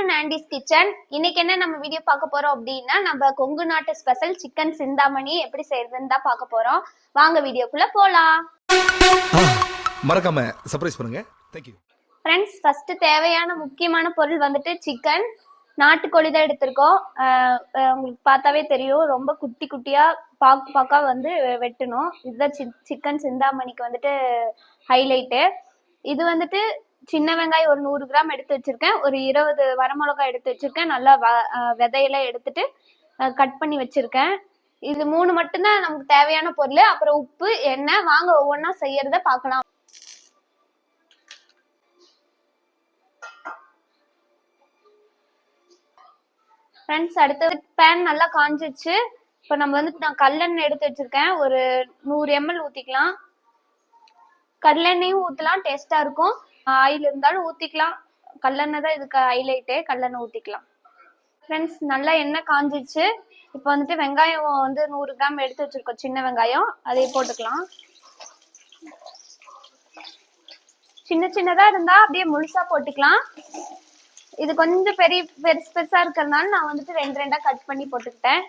Welcome Andes kitchen. இன்னைக்கு என்ன நம்ம வீடியோ பார்க்க போறோம் அப்படின்னா, நம்ம கொங்கு நாட்டு ஸ்பெஷல் சிக்கன் சிந்தாமணி எப்படி செய்யறதுன்னு தான் பார்க்க போறோம். வாங்க வீடியோக்குள்ள போலாம். மறக்காம சர்ப்ரைஸ் பண்ணுங்க. Thank you. ஃப்ரெண்ட்ஸ், ஃபர்ஸ்ட் தேவையான முக்கியமான பொருள் வந்துட்டு சிக்கன். நாட்டுக்கோழி தான் எடுத்திருக்கோம். உங்களுக்கு பார்த்தாவே தெரியும், ரொம்ப குட்டி குட்டியா பாக்கா வந்து வெட்டணும். இதுதான் சிக்கன் சிந்தாமணிக்கு வந்துட்டு ஹைலைட்டு. இது வந்துட்டு சின்ன வெங்காயம் ஒரு 100 கிராம் எடுத்து வச்சிருக்கேன். ஒரு 20 வரமிளகாய் எடுத்து வச்சிருக்கேன். நல்லா விதையெல்லாம் எடுத்துட்டு கட் பண்ணி வச்சிருக்கேன். இது 3 மட்டும்தான் நமக்கு தேவையான பொருள். அப்புறம் உப்பு, எண்ணெய். வாங்க ஒவ்வொன்றா செய்யறத பார்க்கலாம். ஃப்ரெண்ட்ஸ், அடுத்தது பேன் நல்லா காஞ்சிச்சு. இப்போ நம்ம வந்து நான் கல்லெண்ணெய் எடுத்து வச்சிருக்கேன். ஒரு 100 ml ஊற்றிக்கலாம். கடலெண்ணெயும் ஊற்றலாம், டேஸ்டா இருக்கும். ஆயில் இருந்தாலும் ஊற்றிக்கலாம். கல்லெண்ணெய் தான் இதுக்கு ஹைலைட்டே, கல்லெண்ணெய் ஊற்றிக்கலாம். ஃப்ரெண்ட்ஸ், நல்லா எண்ணெய் காஞ்சிச்சு. இப்போ வந்துட்டு வெங்காயம் வந்து 100 கிராம் எடுத்து வச்சிருக்கோம், சின்ன வெங்காயம். அதை போட்டுக்கலாம். சின்ன சின்னதா இருந்தா அப்படியே முழுசா போட்டுக்கலாம். இது கொஞ்சம் பெருசா இருக்கிறதுனால நான் வந்துட்டு 2 கட் பண்ணி போட்டுக்கிட்டேன்.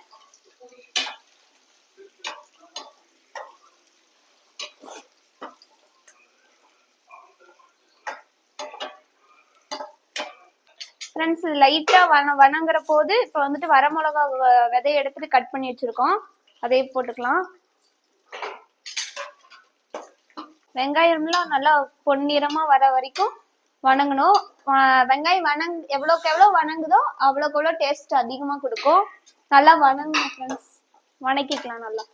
ஃப்ரெண்ட்ஸ், இது லைட்டா வணங்குற போது இப்போ வந்துட்டு வரமிளகா விதையை எடுத்துட்டு கட் பண்ணி வச்சிருக்கோம், அதே போட்டுக்கலாம். வெங்காயம்லாம் நல்லா பொன்னிறமா வர வரைக்கும் வணங்கணும். வெங்காயம் எவ்வளோக்கு எவ்வளோ வணங்குதோ அவ்வளோக்கு எவ்வளோ டேஸ்ட் அதிகமா கொடுக்கும். நல்லா வணங்கணும் ஃப்ரெண்ட்ஸ், வணக்கிக்கலாம் நல்லா.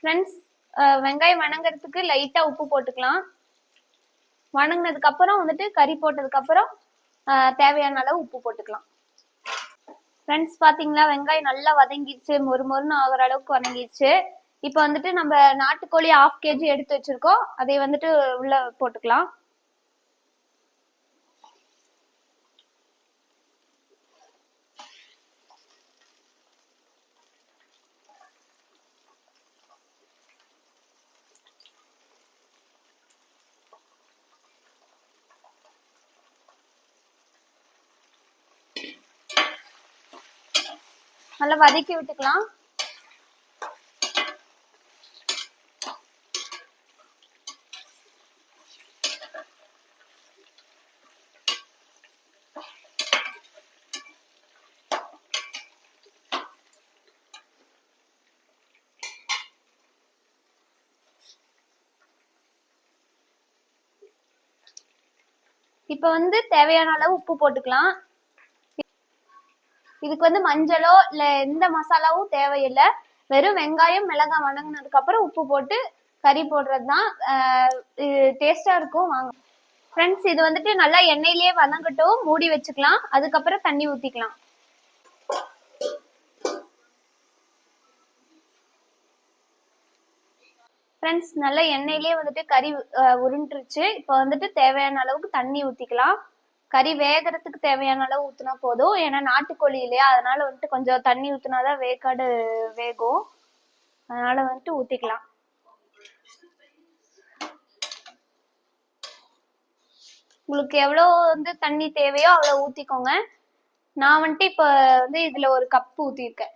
ஃப்ரெண்ட்ஸ், வெங்காயம் வணங்குறதுக்கு லைட்டா உப்பு போட்டுக்கலாம். வணங்கினதுக்கு அப்புறம் வந்துட்டு கறி போட்டதுக்கு அப்புறம் தேவையான அளவு உப்பு போட்டுக்கலாம். ஃப்ரெண்ட்ஸ், பாத்தீங்களா, வெங்காயம் நல்லா வதங்கிடுச்சு, மொறுமொறுன்னு ஆகுற அளவுக்கு வதங்கிடுச்சு. இப்போ வந்துட்டு நம்ம நாட்டுக்கோழி 1/2 kg எடுத்து வச்சிருக்கோம், அதை வந்துட்டு உள்ள போட்டுக்கலாம். நல்லா வதக்கி விட்டுக்கலாம். இப்ப வந்து தேவையான அளவு உப்பு போட்டுக்கலாம். இதுக்கு வந்து மஞ்சளோ இல்ல எந்த மசாலாவும் தேவையில்லை. வெறும் வெங்காயம் மிளகாய் வணங்கினதுக்கு அப்புறம் உப்பு போட்டு கறி போடுறதுதான் டேஸ்டா இருக்கும். வாங்க ஃப்ரெண்ட்ஸ், இது வந்துட்டு நல்லா எண்ணெயிலேயே வதங்கட்டும், மூடி வச்சுக்கலாம். அதுக்கப்புறம் தண்ணி ஊத்திக்கலாம். ஃப்ரெண்ட்ஸ், நல்லா எண்ணெயிலேயே வந்துட்டு கறி உருண்டுருச்சு. இப்போ வந்துட்டு தேவையான அளவுக்கு தண்ணி ஊத்திக்கலாம். கறி வேகிறதுக்கு தேவையான அளவு ஊத்துனா போதும். ஏன்னா நாட்டுக்கோழி இல்லையா, அதனால வந்துட்டு கொஞ்சம் தண்ணி ஊத்துனாதான் வேக்காடு வேகும். அதனால வந்துட்டு ஊத்திக்கலாம். உங்களுக்கு எவ்வளோ வந்து தண்ணி தேவையோ அவ்வளோ ஊத்திக்கோங்க. நான் வந்துட்டு இப்ப வந்து இதுல 1 கப் ஊத்திருக்கேன்.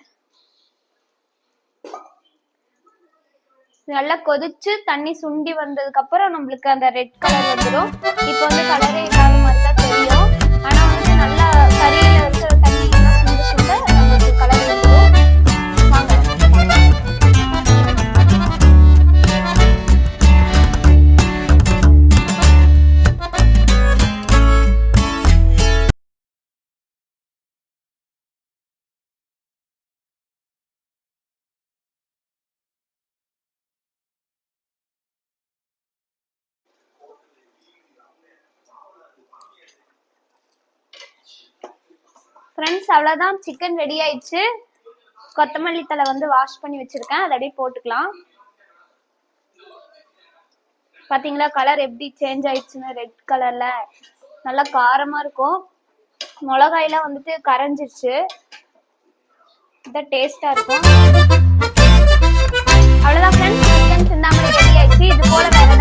நல்லா கொதிச்சு தண்ணி சுண்டி வந்ததுக்கு அப்புறம் நம்மளுக்கு அந்த ரெட் கலர் வந்துடும். இப்போ வந்து கலரே இல்லாத மாதிரி தான் தெரியும். ஆனா வந்து நல்லா கறியில இருக்கிற தண்ணி எல்லாம் சுண்ட சுண்ட நம்மளுக்கு கலர் வந்துடும். வாங்க. ஃப்ரெண்ட்ஸ், அவ்வளோதான், சிக்கன் ரெடி ஆயிடுச்சு. கொத்தமல்லி தழை வந்து வாஷ் பண்ணி வச்சிருக்கேன், அதை அப்படியே போட்டுக்கலாம். பாத்தீங்களா கலர் எப்படி சேஞ்ச் ஆயிடுச்சுன்னு, ரெட் கலர்ல நல்லா காரமா இருக்கும். மிளகாயெல்லாம் வந்துட்டு கரைஞ்சிருச்சு, இதான் டேஸ்டா இருக்கும். அவ்வளோதான் ஃப்ரெண்ட்ஸ், சிக்கன் சிந்தாமணி ரெடி ஆயிடுச்சு. இது போல வேற